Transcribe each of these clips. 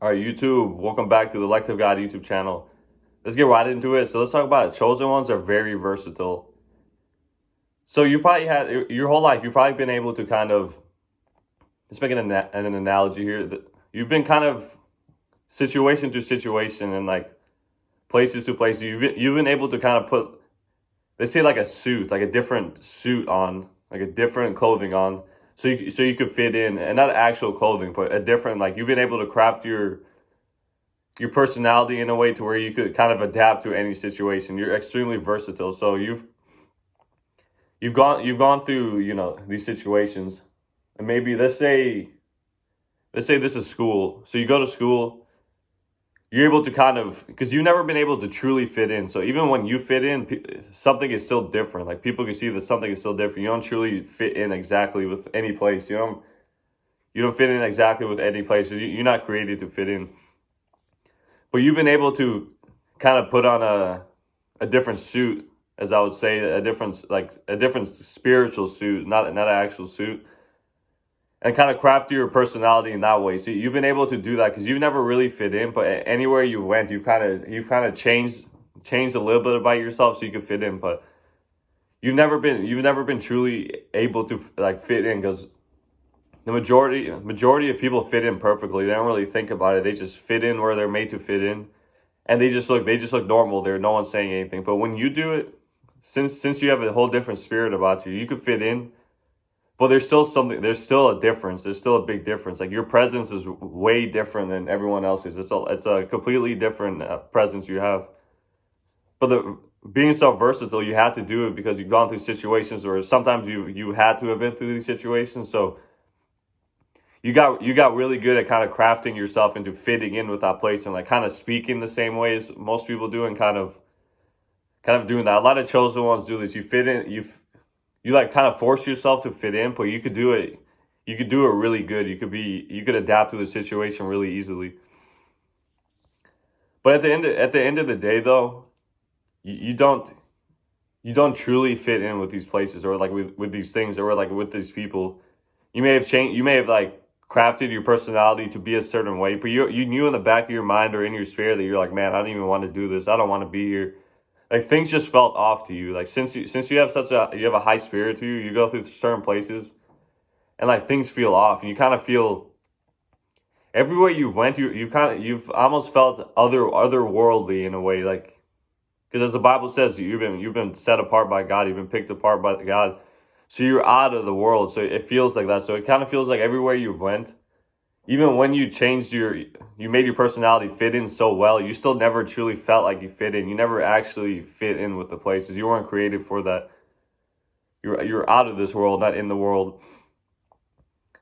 All right, YouTube, welcome back to the Elective God YouTube channel. Let's get right into it. So let's talk about it. Chosen ones are very versatile. So you probably had your whole life, you've probably been able to kind of, let's make an analogy here. That you've been kind of situation to situation and like places to places. You've been able to kind of put, they say like a suit, like a different suit on, like a different clothing on. So you could fit in, and not actual clothing, but a different, like you've been able to craft your personality in a way to where you could kind of adapt to any situation. You're extremely versatile. So you've gone through, these situations. And maybe let's say this is school. So you go to school, you're able to kind of, because you've never been able to truly fit in. So even when you fit in, something is still different. Like people can see that something is still different. You don't truly fit in exactly with any place. You don't fit in exactly with any place. You're not created to fit in. But you've been able to kind of put on a different suit, as I would say, a different spiritual suit, not an actual suit, and kind of craft your personality in that way. So you've been able to do that because you've never really fit in, but anywhere you went, you've kind of changed a little bit about yourself so you could fit in. But you've never been truly able to like fit in, because the majority of people fit in perfectly. They don't really think about it. They just fit in where they're made to fit in, and they just look normal. There, no one's saying anything. But when you do it, since you have a whole different spirit about you, you could fit in. But there's still something. There's still a difference. There's still a big difference. Like your presence is way different than everyone else's. It's a completely different presence you have. But being so versatile, you had to do it because you've gone through situations, or sometimes you had to have been through these situations. So you got really good at kind of crafting yourself into fitting in with that place, and like kind of speaking the same way as most people do, and kind of doing that. A lot of chosen ones do this. You fit in, you like kind of force yourself to fit in, but you could do it really good. You could adapt to the situation really easily. But at the end of the day though, you don't truly fit in with these places, or like with these things, or like with these people. You may have like crafted your personality to be a certain way, but you knew in the back of your mind or in your spirit that you're like, man, I don't even want to do this. I don't want to be here. Like things just felt off to you. Like since you have a high spirit to you, you go through certain places, and like things feel off, and you kind of feel everywhere you've went, you've almost felt otherworldly in a way, like, because as the Bible says, you've been set apart by God. You've been picked apart by God. So you're out of the world. So it feels like that. So it kind of feels like everywhere you've went, even when you made your personality fit in so well, you still never truly felt like you fit in. You never actually fit in with the places. You weren't created for that. You're out of this world, not in the world.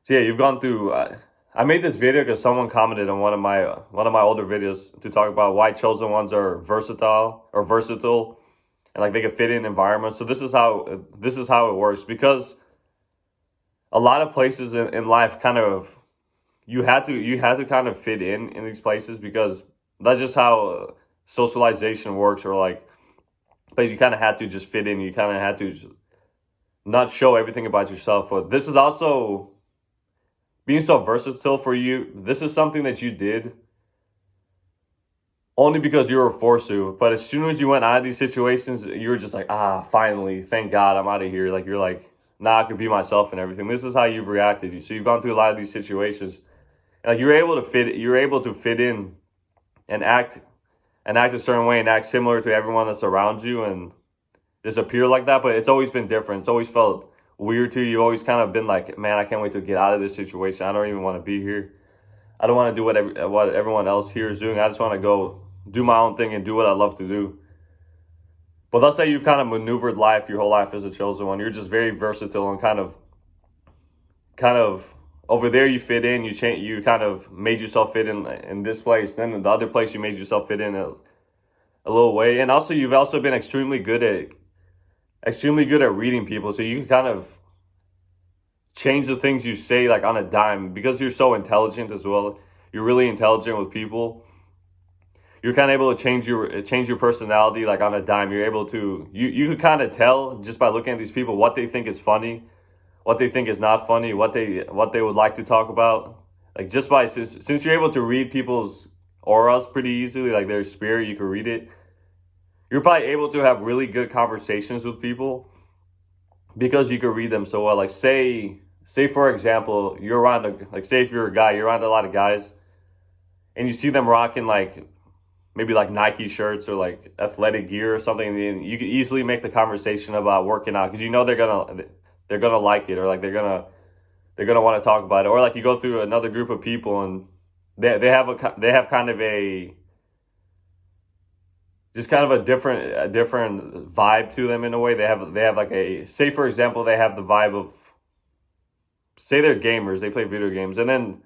So yeah, you've gone through. I made this video because someone commented on one of my older videos to talk about why chosen ones are versatile, and like they can fit in environments. So this is how it works, because a lot of places in life kind of you had to kind of fit in these places, because that's just how socialization works, or like, but you kind of had to just fit in. You kind of had to not show everything about yourself. But this is also being so versatile for you. This is something that you did only because you were forced to. But as soon as you went out of these situations, you were just like, finally, thank God I'm out of here. Like you're like, nah, I can be myself and everything. This is how you've reacted. So you've gone through a lot of these situations, and like you're able to fit in and act a certain way, and act similar to everyone that's around you, and just appear like that. But it's always been different. It's always felt weird to you. You've always kind of been like, man, I can't wait to get out of this situation. I don't even want to be here. I don't want to do what everyone else here is doing. I just want to go do my own thing and do what I love to do. But let's say you've kind of maneuvered life your whole life as a chosen one. You're just very versatile, and kind of over there you fit in. You kind of made yourself fit in this place. Then in the other place you made yourself fit in a little way. And also you've also been extremely good at reading people. So you can kind of change the things you say like on a dime, because you're so intelligent as well. You're really intelligent with people. You're kind of able to change your personality like on a dime. You're able to you can kind of tell just by looking at these people what they think is funny, what they think is not funny, what they would like to talk about, Like just by since you're able to read people's auras pretty easily, like their spirit, you can read it. You're probably able to have really good conversations with people because you can read them so well. Like say for example, you're around like say if you're a guy, you're around a lot of guys, and you see them rocking like maybe like Nike shirts or like athletic gear or something, and you could easily make the conversation about working out because you know they're gonna like it, or like they're gonna want to talk about it. Or like you go through another group of people and they have kind of a just kind of a different vibe to them in a way. They have like a, say for example, they have the vibe of, say they're gamers, they play video games, and then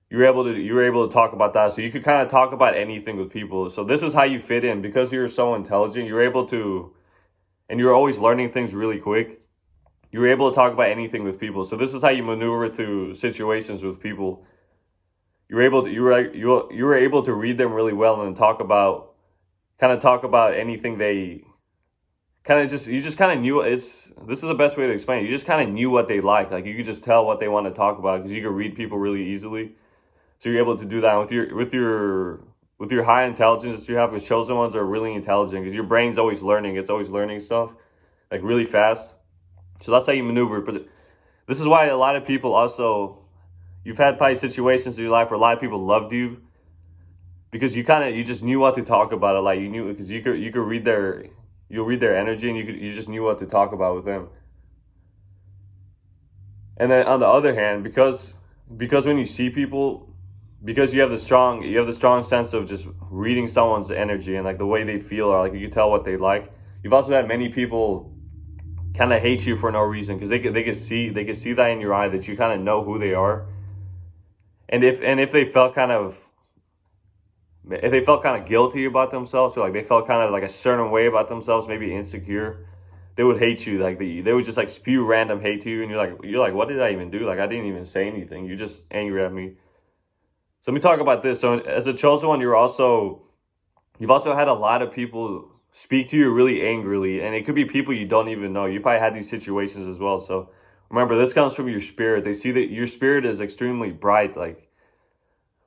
you were able to talk about that. So you could kind of talk about anything with people. So this is how you fit in because you're so intelligent. You're able to, and you're always learning things really quick. You're able to talk about anything with people. So this is how you maneuver through situations with people. You were able to read them really well and talk about anything they kind of just, you just kind of knew. This is the best way to explain it. You just kind of knew what they like you could just tell what they want to talk about because you could read people really easily. So you're able to do that with your high intelligence that you have. Because chosen ones are really intelligent because your brain's always learning. It's always learning stuff like really fast. So that's how you maneuver. But this is why a lot of people also, you've had probably situations in your life where a lot of people loved you because you just knew what to talk about. Like you knew because you could you'll read their energy, and you just knew what to talk about with them. And then on the other hand, because when you see people, because you have the strong sense of just reading someone's energy and like the way they feel, or like you tell what they like. You've also had many people kind of hate you for no reason because they could see that in your eye that you kind of know who they are. And if they felt kind of guilty about themselves, or like they felt kind of like a certain way about themselves, maybe insecure, they would hate you. Like they would just like spew random hate to you, and you're like, what did I even do? Like I didn't even say anything. You're just angry at me. So let me talk about this. So as a chosen one, you've also had a lot of people speak to you really angrily, and it could be people you don't even know. You probably had these situations as well. So remember, this comes from your spirit. They see that your spirit is extremely bright. Like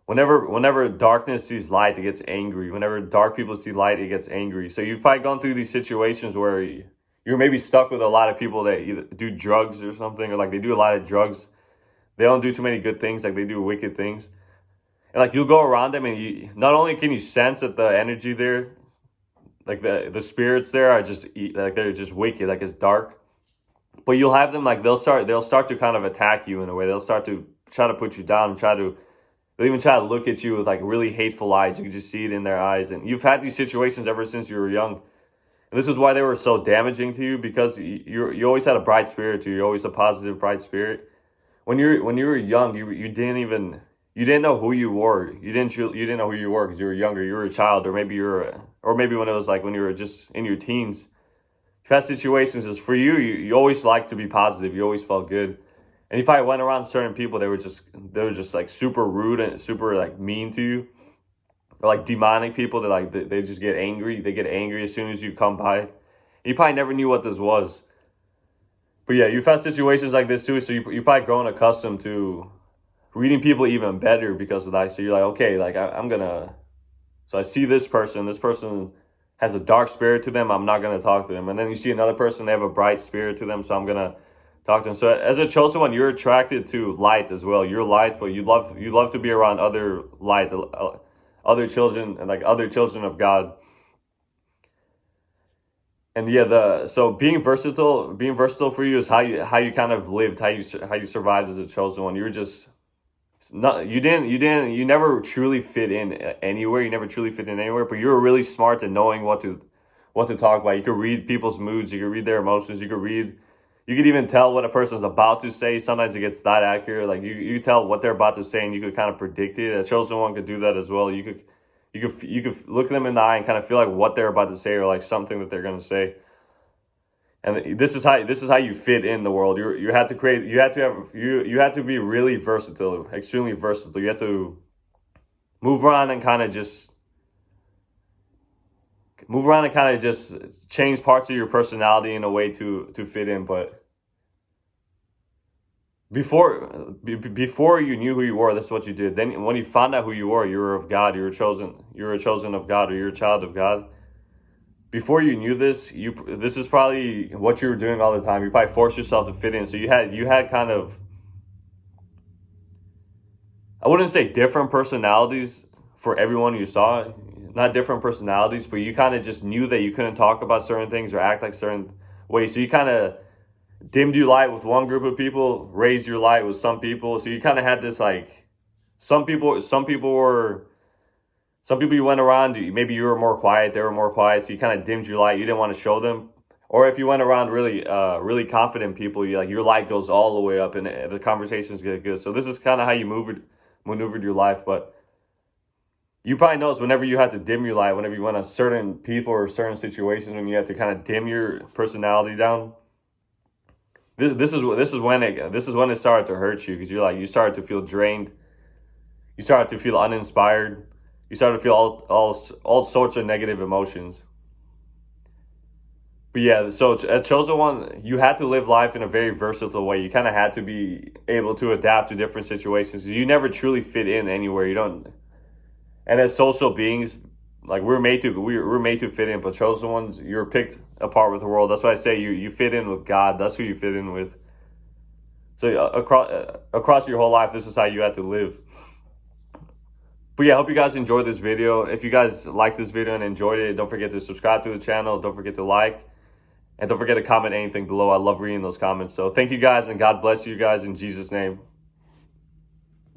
whenever darkness sees light, it gets angry. Whenever dark people see light, it gets angry. So you've probably gone through these situations where you're maybe stuck with a lot of people that either do drugs or something, or like they do a lot of drugs. They don't do too many good things, like they do wicked things. And like you'll go around them, and you not only can you sense that the energy there, like the spirits there are just like they're just wicked, like it's dark. But you'll have them like they'll start to kind of attack you in a way. They'll start to try to put you down and they'll even try to look at you with like really hateful eyes. You can just see it in their eyes. And you've had these situations ever since you were young. And this is why they were so damaging to you, because you always had a bright spirit to you. You're always a positive, bright spirit. When you were young, you didn't know who you were. You didn't know who you were because you were younger. You were a child, or maybe when it was like when you were just in your teens. You've had situations as for you always liked to be positive. You always felt good. And if I went around certain people, they were just like super rude and super like mean to you, or like demonic people that like they just get angry. They get angry as soon as you come by. You probably never knew what this was. But yeah, you've had situations like this too. So you probably grown accustomed to reading people even better because of that. So you're like, okay, like I'm gonna. So I see this person. This person has a dark spirit to them. I'm not gonna talk to them. And then you see another person. They have a bright spirit to them. So I'm gonna talk to them. So as a chosen one, you're attracted to light as well. You're light, but you love to be around other light, other children, and like other children of God. And yeah, the so being versatile for you is how you kind of lived, how you survived as a chosen one. You were just not you never truly fit in anywhere. You never truly fit in anywhere, but you were really smart at knowing what to talk about. You could read people's moods. You could read their emotions. You could even tell what a person's about to say. Sometimes it gets that accurate. Like you tell what they're about to say, and you could kind of predict it. A chosen one could do that as well. You could look them in the eye and kind of feel like what they're about to say, or like something that they're gonna say. And this is how you fit in the world. You had to create. You had to be really versatile, extremely versatile. You had to move around and kind of just change parts of your personality in a way to fit in. But before you knew who you were, this is what you did. Then when you found out who you were of God, you were chosen of God, or you're a child of God. Before you knew this, this is probably what you were doing all the time. You probably forced yourself to fit in. So you had kind of, I wouldn't say different personalities for everyone you saw, not different personalities, but you kind of just knew that you couldn't talk about certain things or act like certain ways. So you kind of dimmed your light with one group of people, raised your light with some people. So you kind of had this like, some people you went around, maybe you were more quiet, they were more quiet, so you kind of dimmed your light. You didn't want to show them. Or if you went around really confident people, you like your light goes all the way up and the conversations get good. So this is kind of how you maneuvered your life. But you probably noticed whenever you had to dim your light, whenever you went on certain people or certain situations, when you had to kind of dim your personality down. This is when it started to hurt you, because you started to feel drained, you started to feel uninspired, you started to feel all sorts of negative emotions. But yeah, so at Chosen One, you had to live life in a very versatile way. You kind of had to be able to adapt to different situations. You never truly fit in anywhere. You don't. And as social beings, like we're made to fit in. But Chosen Ones, you're picked apart with the world. That's why I say you fit in with God. That's who you fit in with. So across your whole life, this is how you have to live. But yeah, I hope you guys enjoyed this video. If you guys liked this video and enjoyed it, don't forget to subscribe to the channel. Don't forget to like. And don't forget to comment anything below. I love reading those comments. So thank you guys, and God bless you guys in Jesus' name.